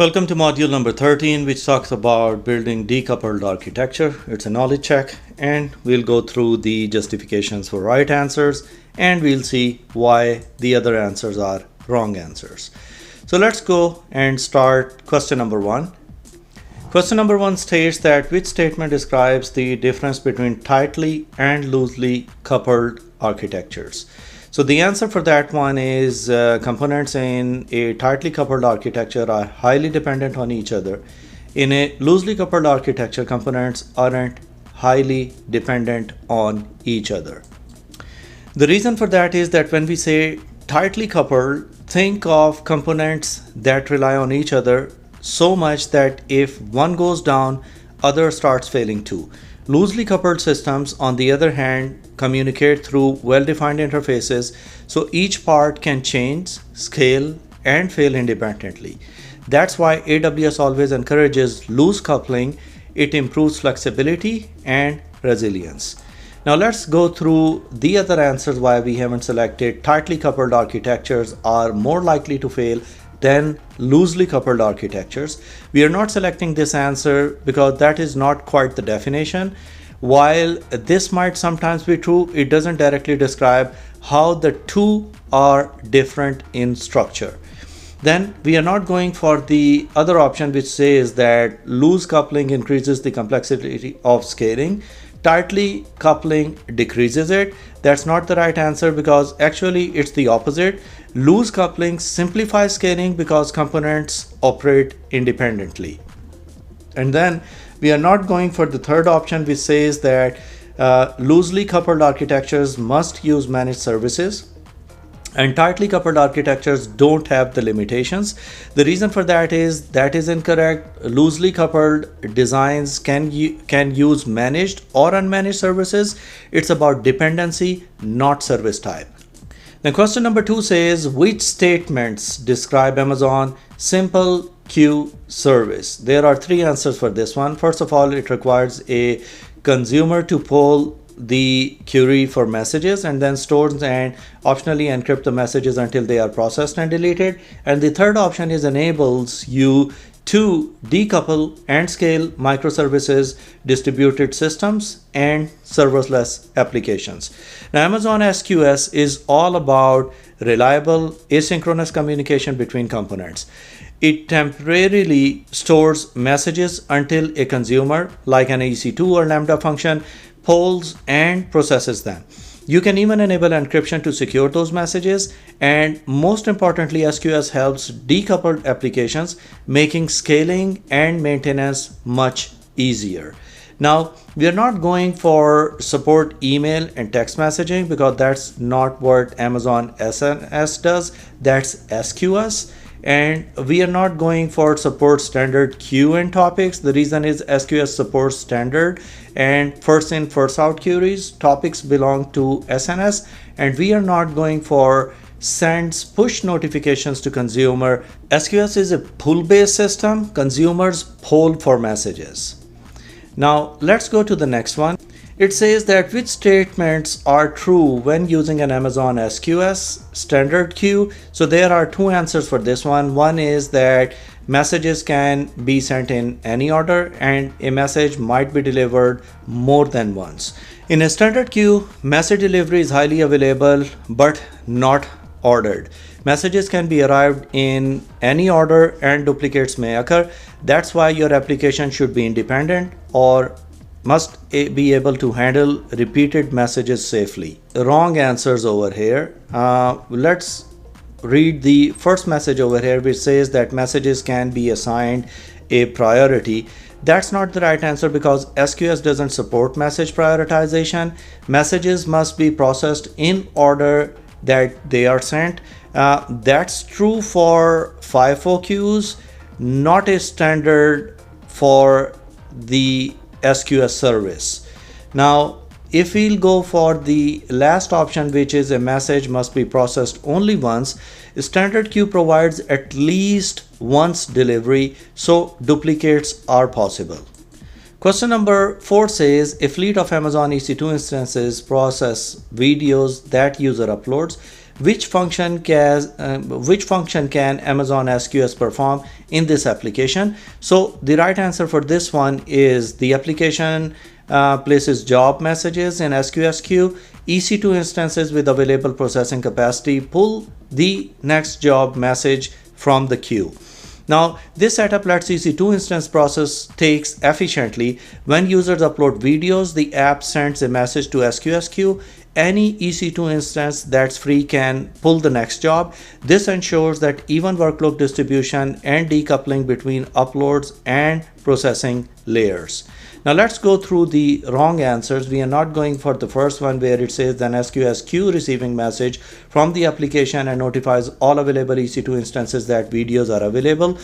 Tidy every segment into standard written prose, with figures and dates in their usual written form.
Welcome to module number 13, which talks about building decoupled architecture. It's a knowledge check, and we'll go through the justifications for right answers, and we'll see why the other answers are wrong answers. So let's go and start question number 1. Question number 1 states that which statement describes the difference between tightly and loosely coupled architectures. So the answer for that one is components in a tightly coupled architecture are highly dependent on each other. In a loosely coupled architecture, components aren't highly dependent on each other. The reason for that is that when we say tightly coupled, think of components that rely on each other so much that if one goes down, other starts failing too. Loosely coupled systems, on the other hand, communicate through well-defined interfaces, so each part can change, scale, and fail independently. That's why AWS always encourages loose coupling. It improves flexibility and resilience. Now let's go through the other answers why we haven't selected tightly coupled architectures are more likely to fail than loosely coupled architectures. We are not selecting this answer because that is not quite the definition. While this might sometimes be true, it doesn't directly describe how the two are different in structure. Then we are not going for the other option, which says that loose coupling increases the complexity of scaling. Tightly coupling decreases it. That's not the right answer because actually it's the opposite. Loose coupling simplifies scaling because components operate independently. And then we are not going for the third option, which says that loosely coupled architectures must use managed services and tightly coupled architectures don't have the limitations. The reason for that is incorrect. Loosely coupled designs can use managed or unmanaged services. It's about dependency, not service type. Then question number 2 says, which statements describe Amazon simple queue service? There are 3 answers for this one. First of all, it requires a consumer to poll the query for messages and then stores and optionally encrypt the messages until they are processed and deleted. And the third option is enables you to decouple and scale microservices, distributed systems, and serverless applications. Now, Amazon SQS is all about reliable asynchronous communication between components. It temporarily stores messages until a consumer, like an EC2 or Lambda function, polls and processes them. You can even enable encryption to secure those messages, and most importantly, SQS helps decoupled applications, making scaling and maintenance much easier. Now, we are not going for support email and text messaging because that's not what Amazon SNS does, that's SQS. And we are not going for support standard queue and topics. The reason is SQS supports standard and first in first out queries. Topics belong to SNS, and we are not going for sends push notifications to consumer. SQS is a pull based system. Consumers poll for messages. Now let's go to the next one. It says that which statements are true when using an Amazon SQS standard queue. So there are 2 answers for this one. One is that messages can be sent in any order and a message might be delivered more than once. In a standard queue, message delivery is highly available but not ordered. Messages can be arrived in any order and duplicates may occur. That's why your application should be independent or must be able to handle repeated messages safely. Wrong answers over here. Let's read the first message over here, which says that messages can be assigned a priority. That's not the right answer because SQS doesn't support message prioritization. Messages must be processed in order that they are sent. That's true for FIFO queues, not a standard for the SQS service. Now, if we'll go for the last option, which is a message must be processed only once, standard queue provides at least once delivery, so duplicates are possible. Question number 4 says a fleet of Amazon EC2 instances process videos that user uploads. which function can Amazon SQS perform in this application? So the right answer for this one is the application places job messages in SQS queue. EC2 instances with available processing capacity pull the next job message from the queue. Now, this setup lets EC2 instance process takes efficiently. When users upload videos, the app sends a message to SQS queue. Any EC2 instance that's free can pull the next job. This ensures that even workload distribution and decoupling between uploads and processing layers. Now let's go through the wrong answers. We are not going for the first one where it says then SQS queue receiving message from the application and notifies all available EC2 instances that videos are available.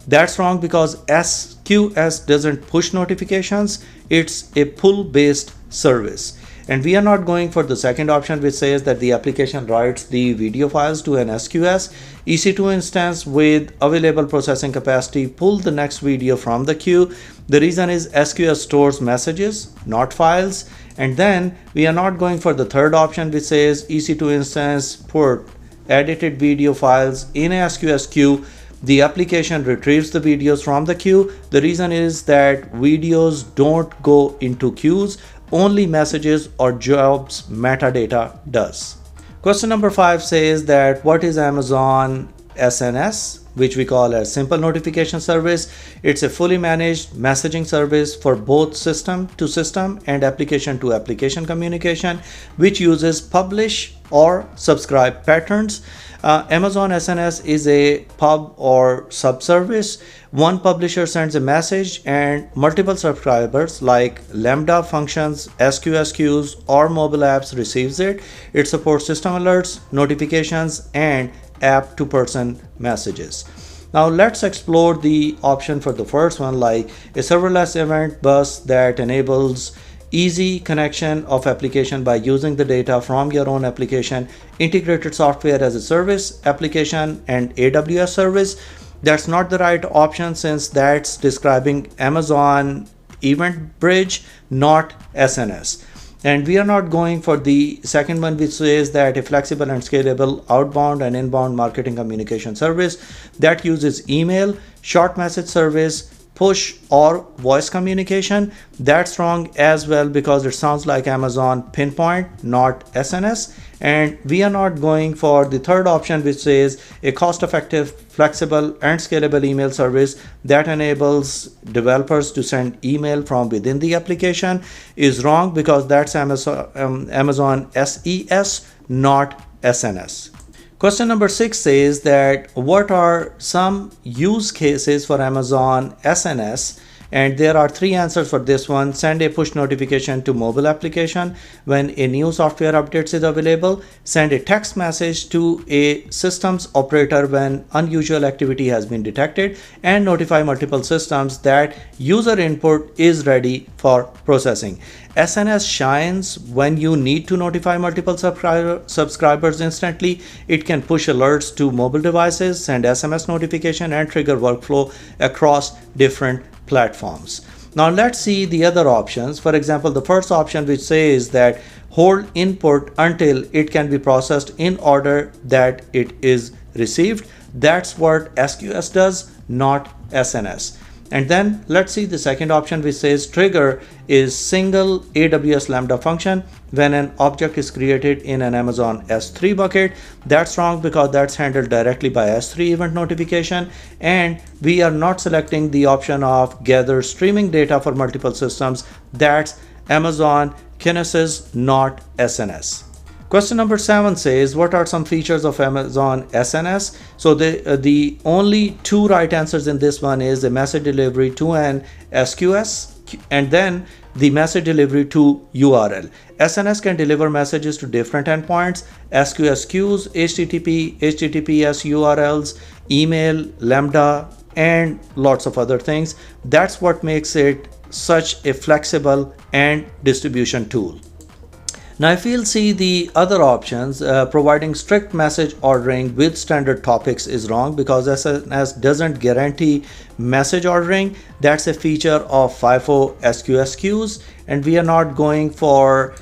That's wrong because SQS doesn't push notifications. It's a pull based service. And we are not going for the second option, which says that the application writes the video files to an SQS. EC2 instance with available processing capacity pull the next video from the queue. The reason is SQS stores messages, not files. And then we are not going for the third option, which says EC2 instance put edited video files in a SQS queue. The application retrieves the videos from the queue. The reason is that videos don't go into queues. Only messages or jobs metadata does. Question number 5 says that what is Amazon SNS, which we call as simple notification service? It's a fully managed messaging service for both system to system and application to application communication, which uses publish or subscribe patterns. Amazon SNS is a pub or subservice. One publisher sends a message and multiple subscribers like Lambda functions, SQS queues, or mobile apps receives it. It supports system alerts, notifications, and app to person messages. Now let's explore the option for the first one, like a serverless event bus that enables easy connection of application by using the data from your own application, integrated software as a service application, and AWS service. That's not the right option since that's describing Amazon Event Bridge, not SNS. And we are not going for the second one, which says that a flexible and scalable outbound and inbound marketing communication service that uses email, short message service, push or voice communication. That's wrong as well because it sounds like Amazon Pinpoint, not SNS. And we are not going for the third option, which says a cost-effective, flexible, and scalable email service that enables developers to send email from within the application. Is wrong because that's Amazon SES, not SNS. Question number 6 says that what are some use cases for Amazon SNS? And there are 3 answers for this one. Send a push notification to mobile application when a new software updates is available. Send a text message to a systems operator when unusual activity has been detected. And notify multiple systems that user input is ready for processing. SNS shines when you need to notify multiple subscribers instantly. It can push alerts to mobile devices, send SMS notification, and trigger workflow across different platforms. Now let's see the other options. For example, the first option, which says that hold input until it can be processed in order that it is received. That's what SQS does, not SNS. And then let's see the second option, which says trigger is single AWS Lambda function when an object is created in an Amazon S3 bucket. That's wrong because that's handled directly by S3 event notification. And we are not selecting the option of gather streaming data for multiple systems. That's Amazon Kinesis, not SNS. Question number 7 says, what are some features of Amazon SNS? So the only 2 right answers in this one is the message delivery to an SQS and then the message delivery to URL. SNS can deliver messages to different endpoints, SQS queues, HTTP, HTTPS URLs, email, Lambda, and lots of other things. That's what makes it such a flexible and distribution tool. Now, if you'll see the other options, providing strict message ordering with standard topics is wrong because SNS doesn't guarantee message ordering. That's a feature of FIFO SQS queues, and we are not going for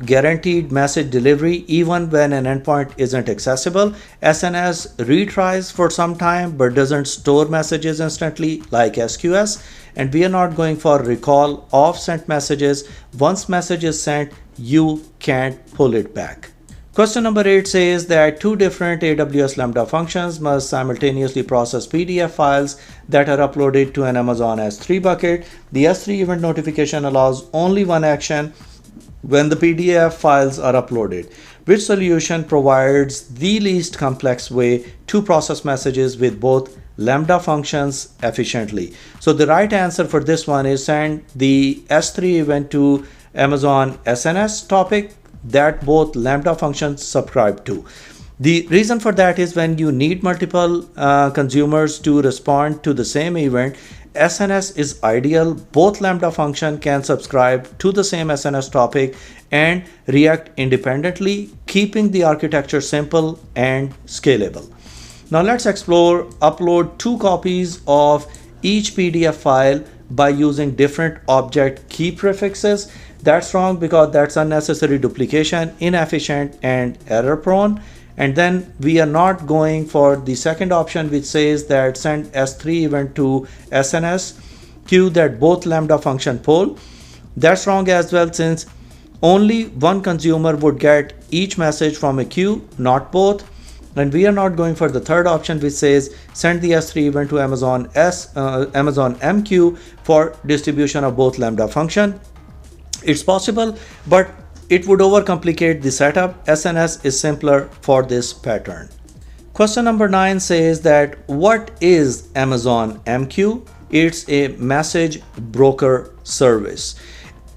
guaranteed message delivery even when an endpoint isn't accessible. SNS retries for some time but doesn't store messages instantly like SQS. And we are not going for recall of sent messages. Once message is sent, you can't pull it back. Question number 8 says that two different AWS Lambda functions must simultaneously process PDF files that are uploaded to an Amazon S3 bucket. The S3 event notification allows only one action when the PDF files are uploaded. Which solution provides the least complex way to process messages with both Lambda functions efficiently? So the right answer for this one is send the S3 event to Amazon SNS topic that both Lambda functions subscribe to. The reason for that is when you need multiple consumers to respond to the same event, SNS is ideal. Both Lambda function can subscribe to the same SNS topic and react independently, keeping the architecture simple and scalable. Now let's explore upload 2 copies of each PDF file by using different object key prefixes. That's wrong because that's unnecessary duplication, inefficient, and error prone. And then we are not going for the second option, which says that send S3 event to SNS queue that both Lambda function pull. That's wrong as well, since only one consumer would get each message from a queue, not both. And we are not going for the third option, which says send the S3 event to Amazon MQ for distribution of both Lambda function. It's possible, but it would overcomplicate the setup. SNS is simpler for this pattern. Question number 9 says that what is Amazon MQ? It's a message broker service.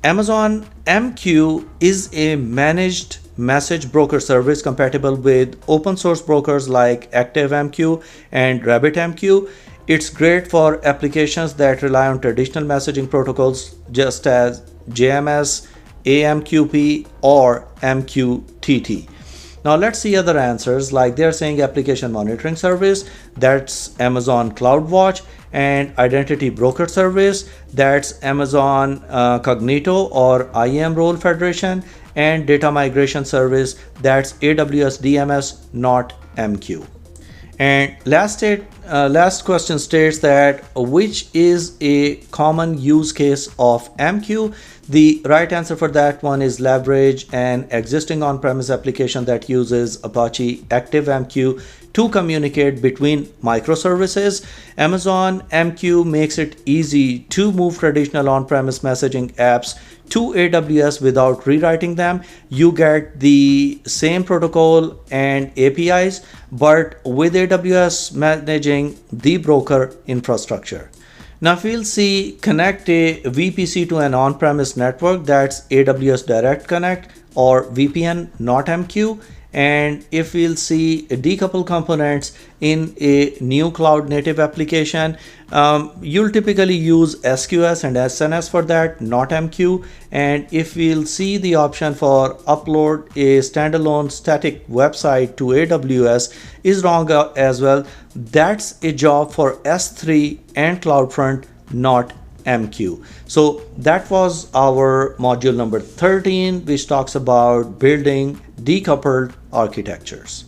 Amazon MQ is a managed message broker service compatible with open source brokers like ActiveMQ and RabbitMQ. It's great for applications that rely on traditional messaging protocols just as JMS, AMQP, or MQTT. Now let's see other answers, like they're saying application monitoring service, that's Amazon CloudWatch, and identity broker service, that's Amazon Cognito or IAM role federation, and data migration service, that's AWS DMS, not MQ. And last question states that which is a common use case of MQ? The right answer for that one is leverage an existing on-premise application that uses Apache ActiveMQ to communicate between microservices. Amazon MQ makes it easy to move traditional on-premise messaging apps to AWS without rewriting them. You get the same protocol and APIs, but with AWS managing the broker infrastructure. Now if we'll see connect a VPC to an on-premise network, that's AWS Direct Connect or VPN, not MQ. And if we'll see decouple components in a new cloud native application, you'll typically use SQS and SNS for that, not MQ. And if we'll see the option for upload a standalone static website to AWS is wrong as well. That's a job for S3 and CloudFront, not MQ. So that was our module number 13, which talks about building decoupled architectures.